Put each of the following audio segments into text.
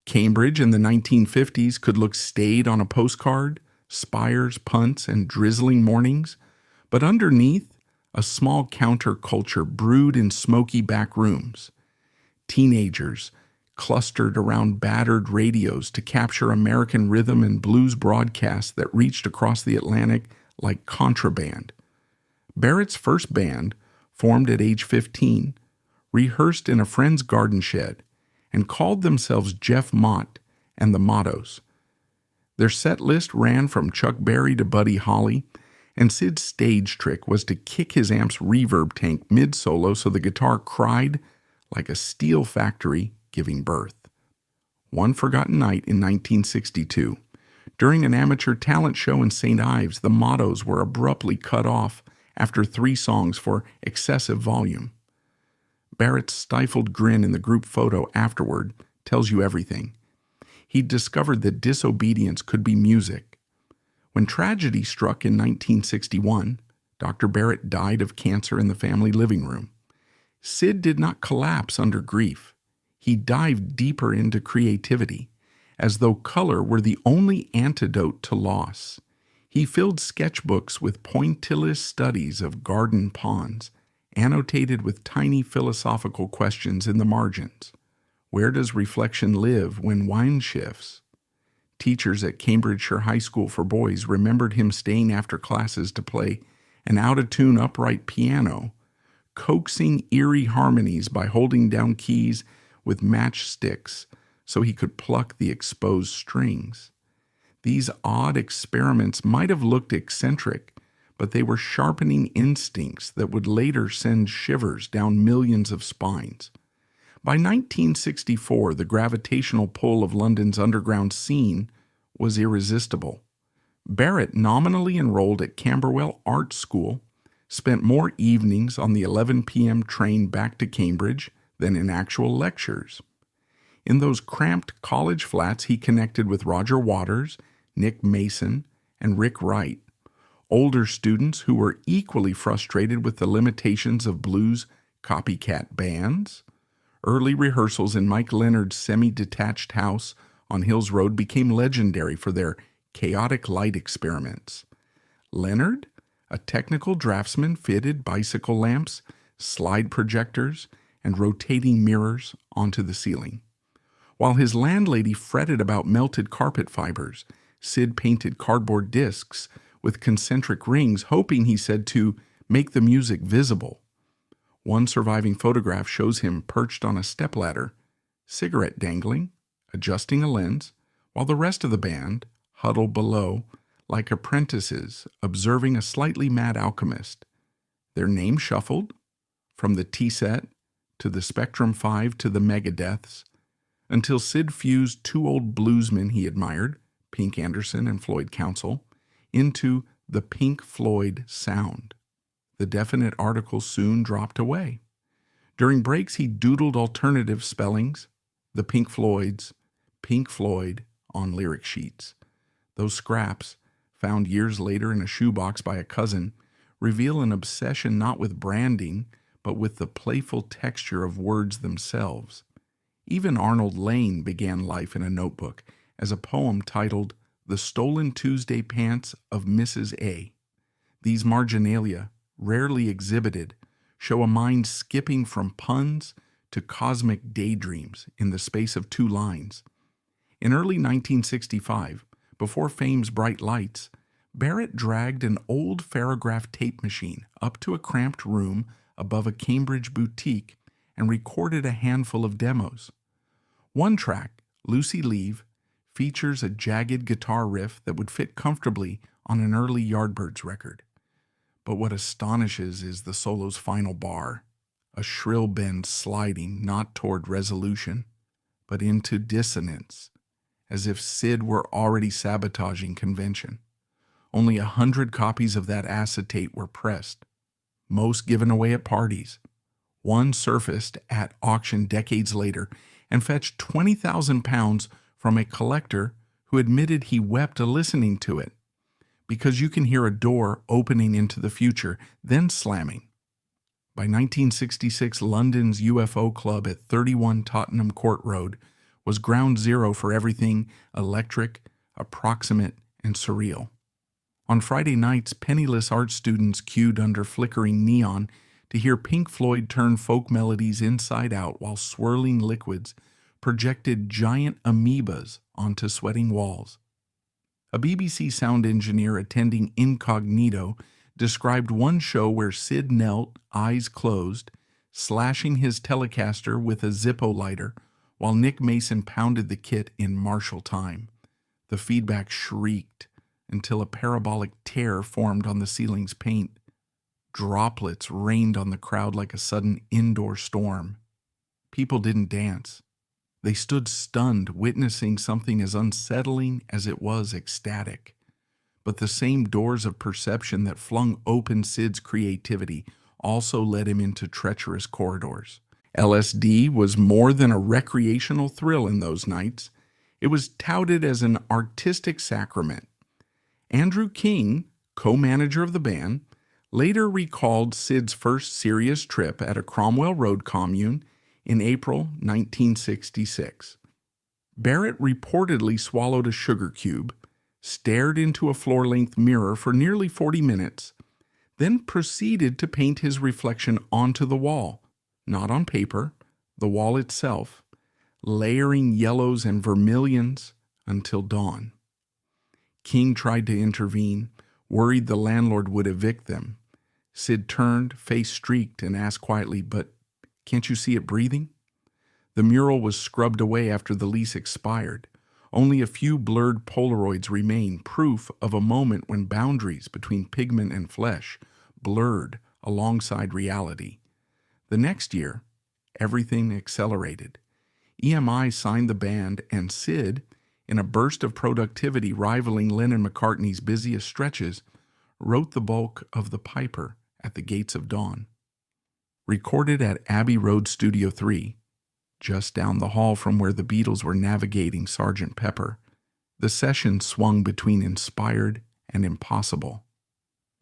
Cambridge in the 1950s could look staid on a postcard, spires, punts, and drizzling mornings, but underneath, a small counterculture brewed in smoky back rooms. Teenagers clustered around battered radios to capture American rhythm and blues broadcasts that reached across the Atlantic like contraband. Barrett's first band, formed at age 15, rehearsed in a friend's garden shed and called themselves Jeff Mott and the Mottos. Their set list ran from Chuck Berry to Buddy Holly, and Syd's stage trick was to kick his amp's reverb tank mid-solo so the guitar cried like a steel factory giving birth. One forgotten night in 1962, during an amateur talent show in St. Ives, the Mottos were abruptly cut off after 3 songs for excessive volume. Barrett's stifled grin in the group photo afterward tells you everything. He'd discovered that disobedience could be music. When tragedy struck in 1961, Dr. Barrett died of cancer in the family living room. Syd did not collapse under grief. He dived deeper into creativity, as though color were the only antidote to loss. He filled sketchbooks with pointillist studies of garden ponds, annotated with tiny philosophical questions in the margins. Where does reflection live when wine shifts? Teachers at Cambridgeshire High School for Boys remembered him staying after classes to play an out-of-tune upright piano, coaxing eerie harmonies by holding down keys with matchsticks so he could pluck the exposed strings. These odd experiments might have looked eccentric, but they were sharpening instincts that would later send shivers down millions of spines. By 1964, the gravitational pull of London's underground scene was irresistible. Barrett nominally enrolled at Camberwell Art School, spent more evenings on the 11 p.m. train back to Cambridge than in actual lectures. In those cramped college flats, he connected with Roger Waters, Nick Mason, and Rick Wright, older students who were equally frustrated with the limitations of blues copycat bands. Early rehearsals in Mike Leonard's semi-detached house on Hills Road became legendary for their chaotic light experiments. Leonard, a technical draftsman, fitted bicycle lamps, slide projectors, and rotating mirrors onto the ceiling. While his landlady fretted about melted carpet fibers, Syd painted cardboard discs with concentric rings, hoping, he said, to make the music visible. One surviving photograph shows him perched on a stepladder, cigarette dangling, adjusting a lens, while the rest of the band huddled below like apprentices observing a slightly mad alchemist. Their names shuffled, from the T-set to the Spectrum 5 to the Megadeths, until Syd fused 2 old bluesmen he admired, Pink Anderson and Floyd Council, into the Pink Floyd sound. The definite article soon dropped away. During breaks, he doodled alternative spellings, the Pink Floyds, Pink Floyd, on lyric sheets. Those scraps, found years later in a shoebox by a cousin, reveal an obsession not with branding, but with the playful texture of words themselves. Even Arnold Lane began life in a notebook as a poem titled The Stolen Tuesday Pants of Mrs. A. These marginalia, rarely exhibited, show a mind skipping from puns to cosmic daydreams in the space of 2 lines. In early 1965, before fame's bright lights, Barrett dragged an old Farraghraph tape machine up to a cramped room above a Cambridge boutique and recorded a handful of demos. One track, Lucy Leave, features a jagged guitar riff that would fit comfortably on an early Yardbirds record. But what astonishes is the solo's final bar, a shrill bend sliding not toward resolution, but into dissonance, as if Syd were already sabotaging convention. Only 100 copies of that acetate were pressed, most given away at parties. One surfaced at auction decades later and fetched £20,000 from a collector who admitted he wept listening to it, because you can hear a door opening into the future, then slamming. By 1966, London's UFO Club at 31 Tottenham Court Road was ground zero for everything electric, approximate, and surreal. On Friday nights, penniless art students queued under flickering neon to hear Pink Floyd turn folk melodies inside out while swirling liquids projected giant amoebas onto sweating walls. A BBC sound engineer attending incognito described one show where Syd knelt, eyes closed, slashing his Telecaster with a Zippo lighter while Nick Mason pounded the kit in martial time. The feedback shrieked until a parabolic tear formed on the ceiling's paint. Droplets rained on the crowd like a sudden indoor storm. People didn't dance. They stood stunned, witnessing something as unsettling as it was ecstatic. But the same doors of perception that flung open Syd's creativity also led him into treacherous corridors. LSD was more than a recreational thrill in those nights. It was touted as an artistic sacrament. Andrew King, co-manager of the band, later recalled Syd's first serious trip at a Cromwell Road commune in April 1966. Barrett reportedly swallowed a sugar cube, stared into a floor-length mirror for nearly 40 minutes, then proceeded to paint his reflection onto the wall, not on paper, the wall itself, layering yellows and vermilions until dawn. King tried to intervene, worried the landlord would evict them. Syd turned, face streaked, and asked quietly, "But can't you see it breathing?" The mural was scrubbed away after the lease expired. Only a few blurred Polaroids remain, proof of a moment when boundaries between pigment and flesh blurred alongside reality. The next year, everything accelerated. EMI signed the band, and Syd, in a burst of productivity rivaling Lennon-McCartney's busiest stretches, wrote the bulk of The Piper at the Gates of Dawn. Recorded at Abbey Road Studio 3, just down the hall from where the Beatles were navigating Sgt. Pepper, the session swung between inspired and impossible.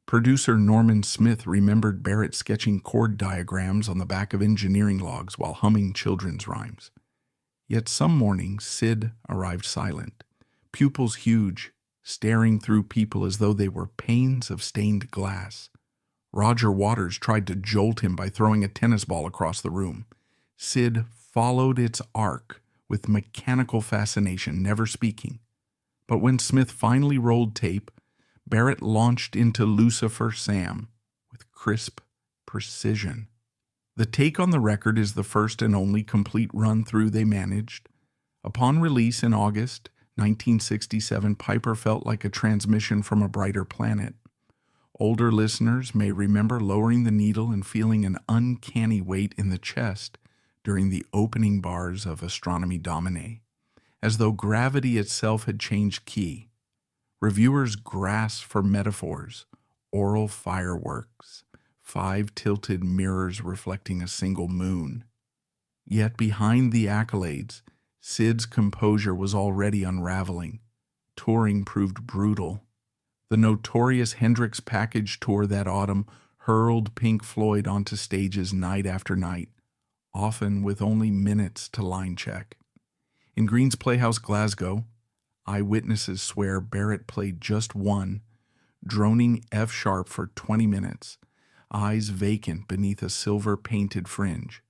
Producer Norman Smith remembered Barrett sketching chord diagrams on the back of engineering logs while humming children's rhymes. Yet some mornings, Syd arrived silent, pupils huge, staring through people as though they were panes of stained glass. Roger Waters tried to jolt him by throwing a tennis ball across the room. Syd followed its arc with mechanical fascination, never speaking. But when Smith finally rolled tape, Barrett launched into Lucifer Sam with crisp precision. The take on the record is the first and only complete run-through they managed. Upon release in August 1967, Piper felt like a transmission from a brighter planet. Older listeners may remember lowering the needle and feeling an uncanny weight in the chest during the opening bars of Astronomy Domine, as though gravity itself had changed key. Reviewers grasped for metaphors, oral fireworks, 5 tilted mirrors reflecting a single moon. Yet behind the accolades, Syd's composure was already unraveling. Touring proved brutal. The notorious Hendrix package tour that autumn hurled Pink Floyd onto stages night after night, often with only minutes to line check. In Green's Playhouse, Glasgow, eyewitnesses swear Barrett played just one, droning F-sharp for 20 minutes, eyes vacant beneath a silver-painted fringe.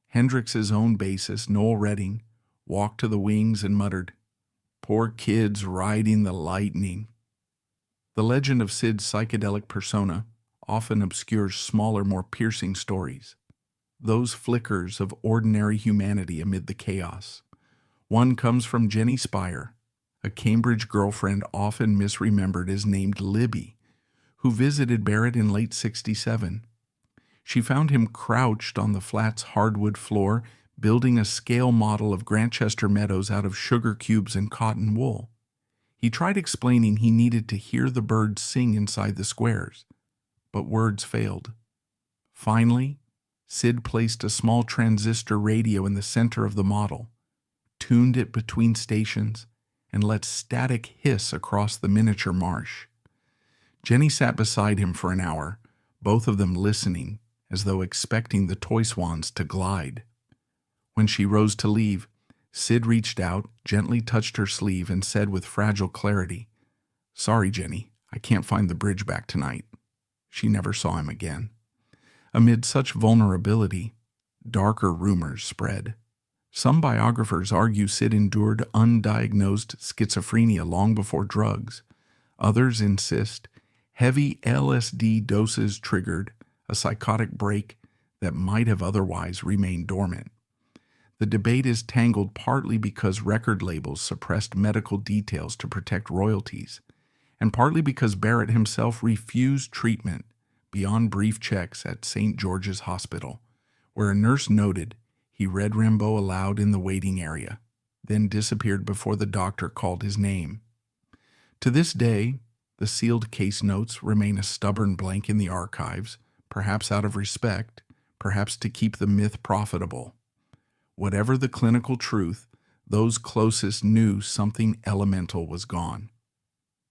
Hendrix's own bassist, Noel Redding, walked to the wings and muttered, "Poor kids riding the lightning." The legend of Syd's psychedelic persona often obscures smaller, more piercing stories. Those flickers of ordinary humanity amid the chaos. One comes from Jenny Spire, a Cambridge girlfriend often misremembered as named Libby, who visited Barrett in late '67. She found him crouched on the flat's hardwood floor, building a scale model of Grantchester Meadows out of sugar cubes and cotton wool. He tried explaining he needed to hear the birds sing inside the squares, but words failed. Finally, Syd placed a small transistor radio in the center of the model, tuned it between stations, and let static hiss across the miniature marsh. Jenny sat beside him for an hour, both of them listening, as though expecting the toy swans to glide. When she rose to leave, Syd reached out, gently touched her sleeve, and said with fragile clarity, "Sorry, Jenny, I can't find the bridge back tonight." She never saw him again. Amid such vulnerability, darker rumors spread. Some biographers argue Syd endured undiagnosed schizophrenia long before drugs. Others insist heavy LSD doses triggered a psychotic break that might have otherwise remained dormant. The debate is tangled partly because record labels suppressed medical details to protect royalties, and partly because Barrett himself refused treatment beyond brief checks at St. George's Hospital, where a nurse noted he read Rimbaud aloud in the waiting area, then disappeared before the doctor called his name. To this day, the sealed case notes remain a stubborn blank in the archives, perhaps out of respect, perhaps to keep the myth profitable. Whatever the clinical truth, those closest knew something elemental was gone.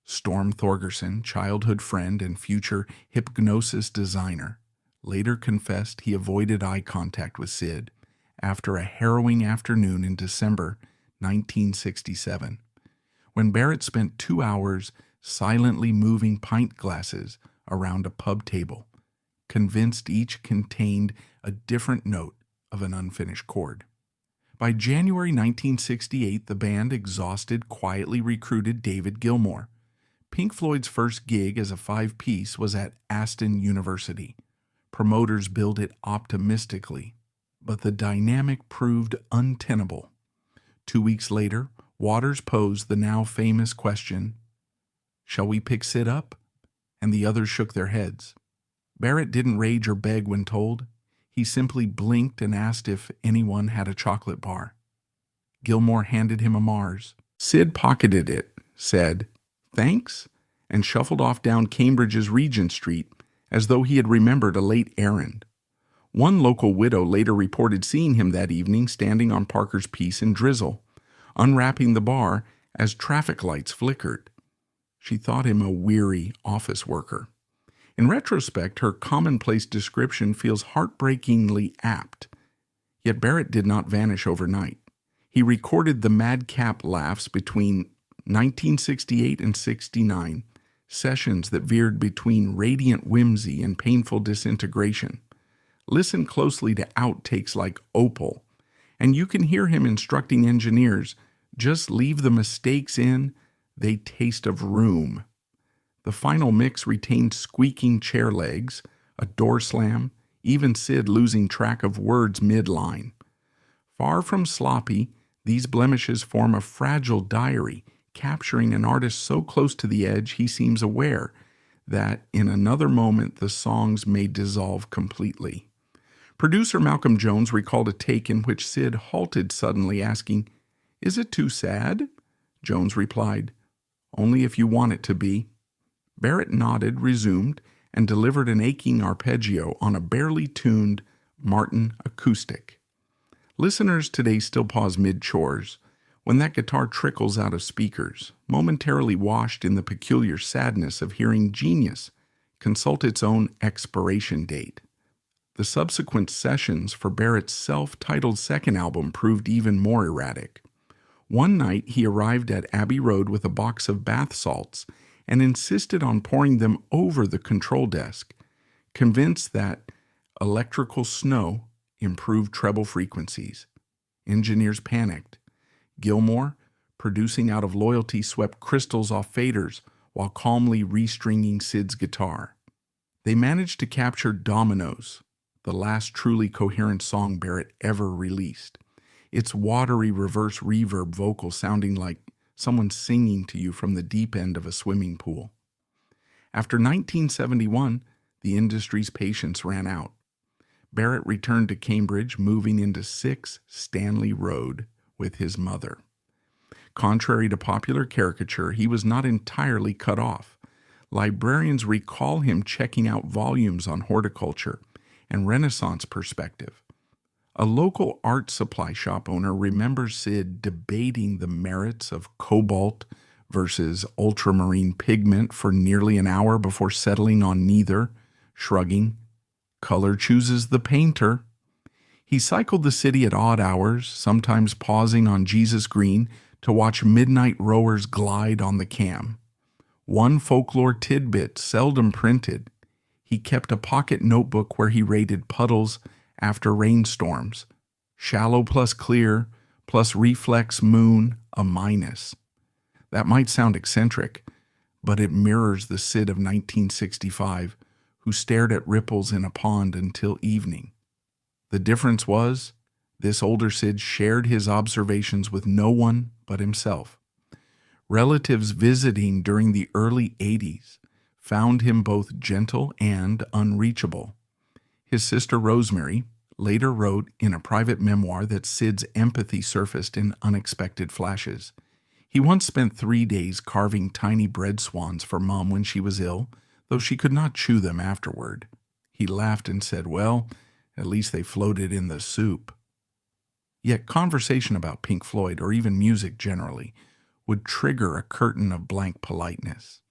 Storm Thorgerson, childhood friend and future hypnosis designer, later confessed he avoided eye contact with Syd after a harrowing afternoon in December 1967, when Barrett spent 2 hours silently moving pint glasses around a pub table, convinced each contained a different note of an unfinished chord. By January 1968, the band, exhausted, quietly recruited David Gilmour. Pink Floyd's first gig as a five-piece was at Aston University. Promoters billed it optimistically, but the dynamic proved untenable. 2 weeks later, Waters posed the now famous question, "Shall we pick Syd up?" And the others shook their heads. Barrett didn't rage or beg when told. He simply blinked and asked if anyone had a chocolate bar. Gilmour handed him a Mars. Syd pocketed it, said, "Thanks," and shuffled off down Cambridge's Regent Street as though he had remembered a late errand. One local widow later reported seeing him that evening standing on Parker's Piece in drizzle, unwrapping the bar as traffic lights flickered. She thought him a weary office worker. In retrospect, her commonplace description feels heartbreakingly apt. Yet Barrett did not vanish overnight. He recorded the madcap laughs between 1968 and 69, sessions that veered between radiant whimsy and painful disintegration. Listen closely to outtakes like Opal, and you can hear him instructing engineers, just leave the mistakes in, they taste of room. The final mix retained squeaking chair legs, a door slam, even Syd losing track of words mid-line. Far from sloppy, these blemishes form a fragile diary, capturing an artist so close to the edge he seems aware that in another moment the songs may dissolve completely. Producer Malcolm Jones recalled a take in which Syd halted suddenly, asking, "Is it too sad?" Jones replied, "Only if you want it to be." Barrett nodded, resumed, and delivered an aching arpeggio on a barely tuned Martin acoustic. Listeners today still pause mid-chores when that guitar trickles out of speakers, momentarily washed in the peculiar sadness of hearing genius consult its own expiration date. The subsequent sessions for Barrett's self-titled second album proved even more erratic. One night he arrived at Abbey Road with a box of bath salts and insisted on pouring them over the control desk, convinced that electrical snow improved treble frequencies. Engineers panicked. Gilmour, producing out of loyalty, swept crystals off faders while calmly restringing Syd's guitar. They managed to capture Dominoes, the last truly coherent song Barrett ever released, its watery reverse reverb vocal sounding like someone singing to you from the deep end of a swimming pool. After 1971, the industry's patience ran out. Barrett returned to Cambridge, moving into 6 Stanley Road with his mother. Contrary to popular caricature, he was not entirely cut off. Librarians recall him checking out volumes on horticulture and Renaissance perspective. A local art supply shop owner remembers Syd debating the merits of cobalt versus ultramarine pigment for nearly an hour before settling on neither, shrugging, "Color chooses the painter." He cycled the city at odd hours, sometimes pausing on Jesus Green to watch midnight rowers glide on the Cam. One folklore tidbit seldom printed, he kept a pocket notebook where he rated puddles after rainstorms. Shallow plus clear plus reflex moon, a minus. That might sound eccentric, but it mirrors the Syd of 1965, who stared at ripples in a pond until evening. The difference was, this older Syd shared his observations with no one but himself. Relatives visiting during the early 80s found him both gentle and unreachable. His sister Rosemary later wrote in a private memoir that Syd's empathy surfaced in unexpected flashes. He once spent 3 days carving tiny bread swans for Mom when she was ill, though she could not chew them afterward. He laughed and said, "Well, at least they floated in the soup." Yet conversation about Pink Floyd, or even music generally, would trigger a curtain of blank politeness.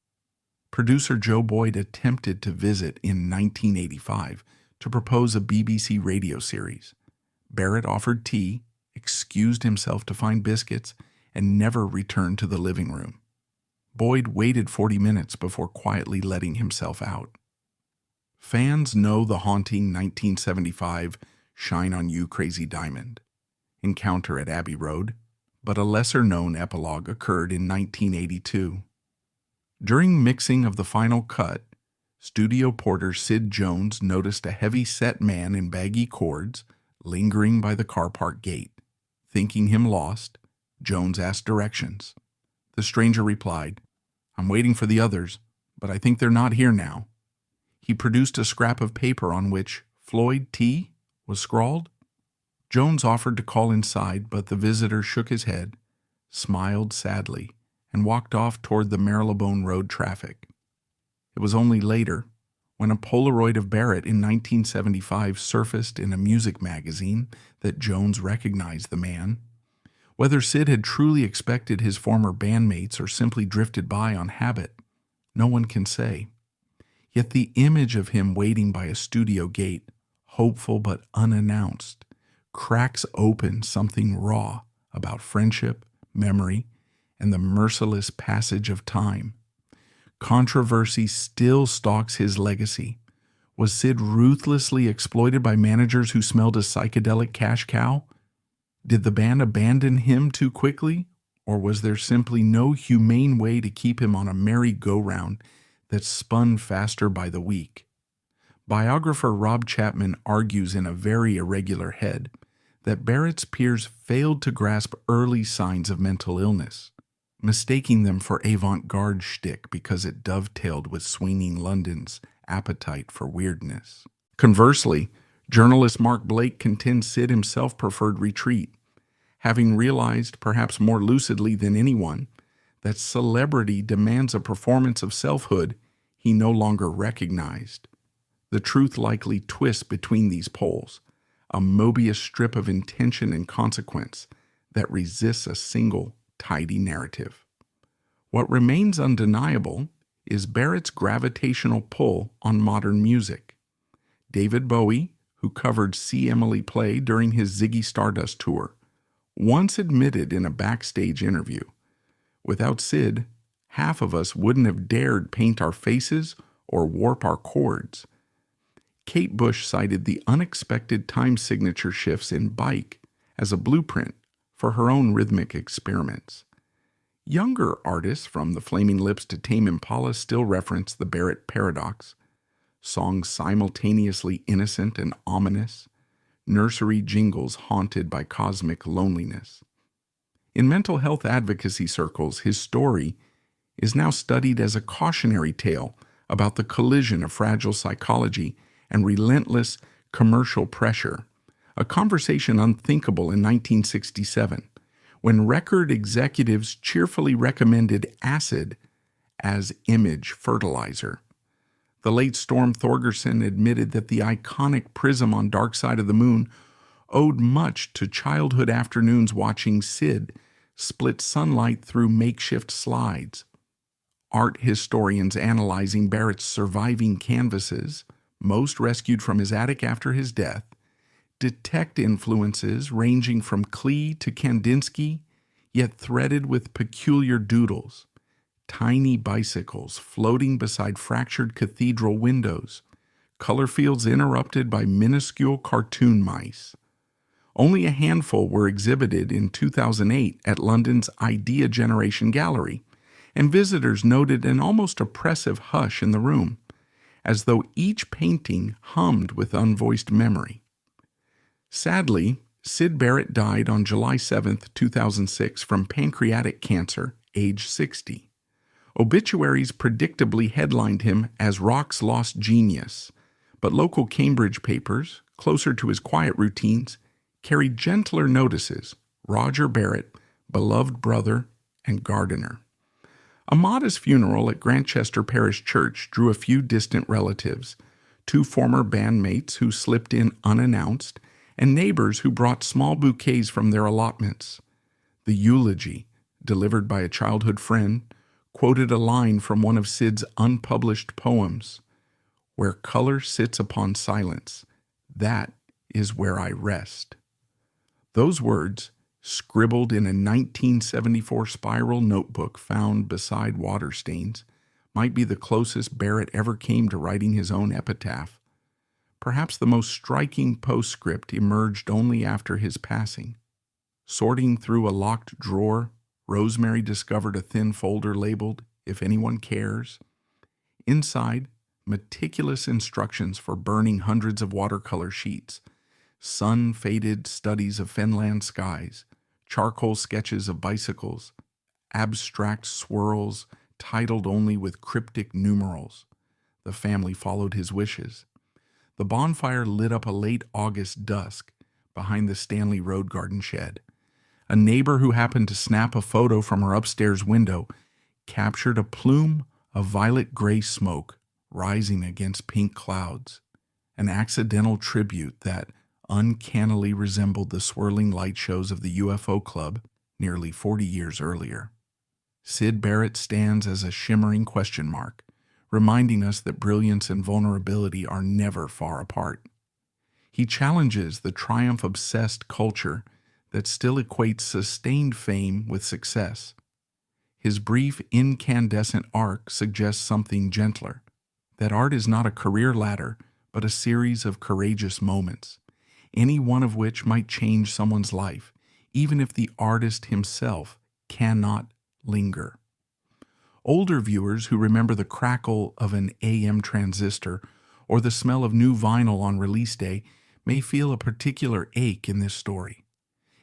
Producer Joe Boyd attempted to visit in 1985 to propose a BBC radio series. Barrett offered tea, excused himself to find biscuits, and never returned to the living room. Boyd waited 40 minutes before quietly letting himself out. Fans know the haunting 1975 Shine on You Crazy Diamond encounter at Abbey Road, but a lesser-known epilogue occurred in 1982. During mixing of the final cut, studio porter Syd Jones noticed a heavy-set man in baggy cords lingering by the car park gate. Thinking him lost, Jones asked directions. The stranger replied, "I'm waiting for the others, but I think they're not here now." He produced a scrap of paper on which Floyd T. was scrawled. Jones offered to call inside, but the visitor shook his head, smiled sadly, and walked off toward the Marylebone Road traffic. It was only later, when a Polaroid of Barrett in 1975 surfaced in a music magazine, that Jones recognized the man. Whether Syd had truly expected his former bandmates or simply drifted by on habit, no one can say. Yet the image of him waiting by a studio gate, hopeful but unannounced, cracks open something raw about friendship, memory, and the merciless passage of time. Controversy still stalks his legacy. Was Syd ruthlessly exploited by managers who smelled a psychedelic cash cow? Did the band abandon him too quickly, or was there simply no humane way to keep him on a merry-go-round that spun faster by the week? Biographer Rob Chapman argues in A Very Irregular Head that Barrett's peers failed to grasp early signs of mental illness, mistaking them for avant-garde shtick because it dovetailed with swinging London's appetite for weirdness. Conversely, journalist Mark Blake contends Syd himself preferred retreat, having realized, perhaps more lucidly than anyone, that celebrity demands a performance of selfhood he no longer recognized. The truth likely twists between these poles, a Mobius strip of intention and consequence that resists a single, tidy narrative. What remains undeniable is Barrett's gravitational pull on modern music. David Bowie, who covered See Emily Play during his Ziggy Stardust tour, once admitted in a backstage interview, "Without Syd, half of us wouldn't have dared paint our faces or warp our chords." Kate Bush cited the unexpected time signature shifts in Bike as a blueprint for her own rhythmic experiments. Younger artists, from the Flaming Lips to Tame Impala, still reference the Barrett paradox. Songs simultaneously innocent and ominous, nursery jingles haunted by cosmic loneliness. In mental health advocacy circles, his story is now studied as a cautionary tale about the collision of fragile psychology and relentless commercial pressure, a conversation unthinkable in 1967, when record executives cheerfully recommended acid as image fertilizer. The late Storm Thorgerson admitted that the iconic prism on Dark Side of the Moon owed much to childhood afternoons watching Syd split sunlight through makeshift slides. Art historians analyzing Barrett's surviving canvases, most rescued from his attic after his death, detect influences ranging from Klee to Kandinsky, yet threaded with peculiar doodles. Tiny bicycles floating beside fractured cathedral windows, color fields interrupted by minuscule cartoon mice. Only a handful were exhibited in 2008 at London's Idea Generation Gallery, and visitors noted an almost oppressive hush in the room, as though each painting hummed with unvoiced memory. Sadly, Syd Barrett died on July 7, 2006 from pancreatic cancer, age 60. Obituaries predictably headlined him as rock's lost genius, but local Cambridge papers, closer to his quiet routines, carried gentler notices: Roger Barrett, beloved brother and gardener. A modest funeral at Grantchester Parish Church drew a few distant relatives, 2 former bandmates who slipped in unannounced, and neighbors who brought small bouquets from their allotments. The eulogy, delivered by a childhood friend, quoted a line from one of Syd's unpublished poems: "Where color sits upon silence, that is where I rest." Those words, scribbled in a 1974 spiral notebook found beside water stains, might be the closest Barrett ever came to writing his own epitaph. Perhaps the most striking postscript emerged only after his passing. Sorting through a locked drawer, Rosemary discovered a thin folder labeled, "If anyone cares." Inside, meticulous instructions for burning hundreds of watercolor sheets, sun-faded studies of fenland skies, charcoal sketches of bicycles, abstract swirls titled only with cryptic numerals. The family followed his wishes. The bonfire lit up a late August dusk behind the Stanley Road garden shed. A neighbor who happened to snap a photo from her upstairs window captured a plume of violet-gray smoke rising against pink clouds, an accidental tribute that uncannily resembled the swirling light shows of the UFO Club nearly 40 years earlier. Syd Barrett stands as a shimmering question mark, reminding us that brilliance and vulnerability are never far apart. He challenges the triumph-obsessed culture that still equates sustained fame with success. His brief, incandescent arc suggests something gentler, that art is not a career ladder, but a series of courageous moments, any one of which might change someone's life, even if the artist himself cannot linger. Older viewers who remember the crackle of an AM transistor or the smell of new vinyl on release day may feel a particular ache in this story.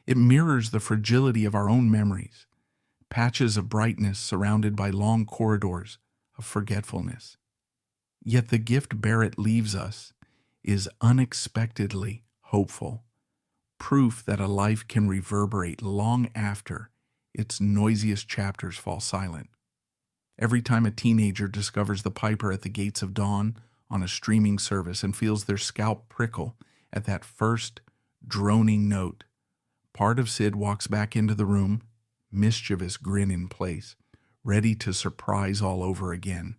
It mirrors the fragility of our own memories, patches of brightness surrounded by long corridors of forgetfulness. Yet the gift Barrett leaves us is unexpectedly hopeful, proof that a life can reverberate long after its noisiest chapters fall silent. Every time a teenager discovers the Piper at the gates of dawn on a streaming service and feels their scalp prickle at that first droning note, part of Syd walks back into the room, mischievous grin in place, ready to surprise all over again.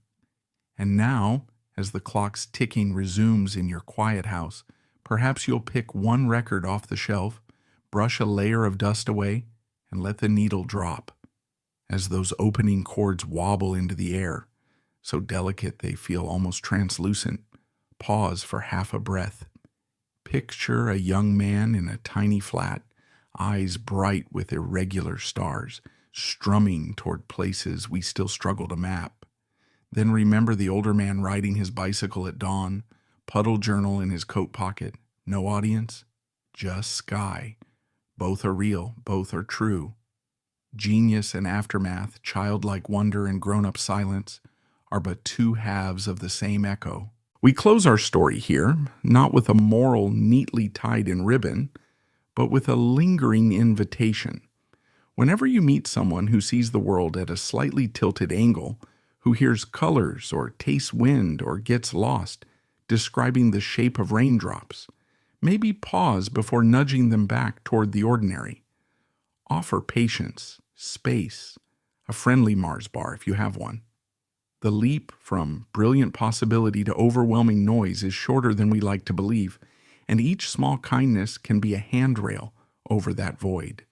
And now, as the clock's ticking resumes in your quiet house, perhaps you'll pick one record off the shelf, brush a layer of dust away, and let the needle drop. As those opening chords wobble into the air, so delicate they feel almost translucent, pause for half a breath. Picture a young man in a tiny flat, eyes bright with irregular stars, strumming toward places we still struggle to map. Then remember the older man riding his bicycle at dawn, puddle journal in his coat pocket. No audience, just sky. Both are real, both are true. Genius and aftermath, childlike wonder and grown-up silence are but two halves of the same echo. We close our story here, not with a moral neatly tied in ribbon, but with a lingering invitation. Whenever you meet someone who sees the world at a slightly tilted angle, who hears colors or tastes wind or gets lost, describing the shape of raindrops, maybe pause before nudging them back toward the ordinary. Offer patience, space, a friendly Mars bar if you have one. The leap from brilliant possibility to overwhelming noise is shorter than we like to believe, and each small kindness can be a handrail over that void.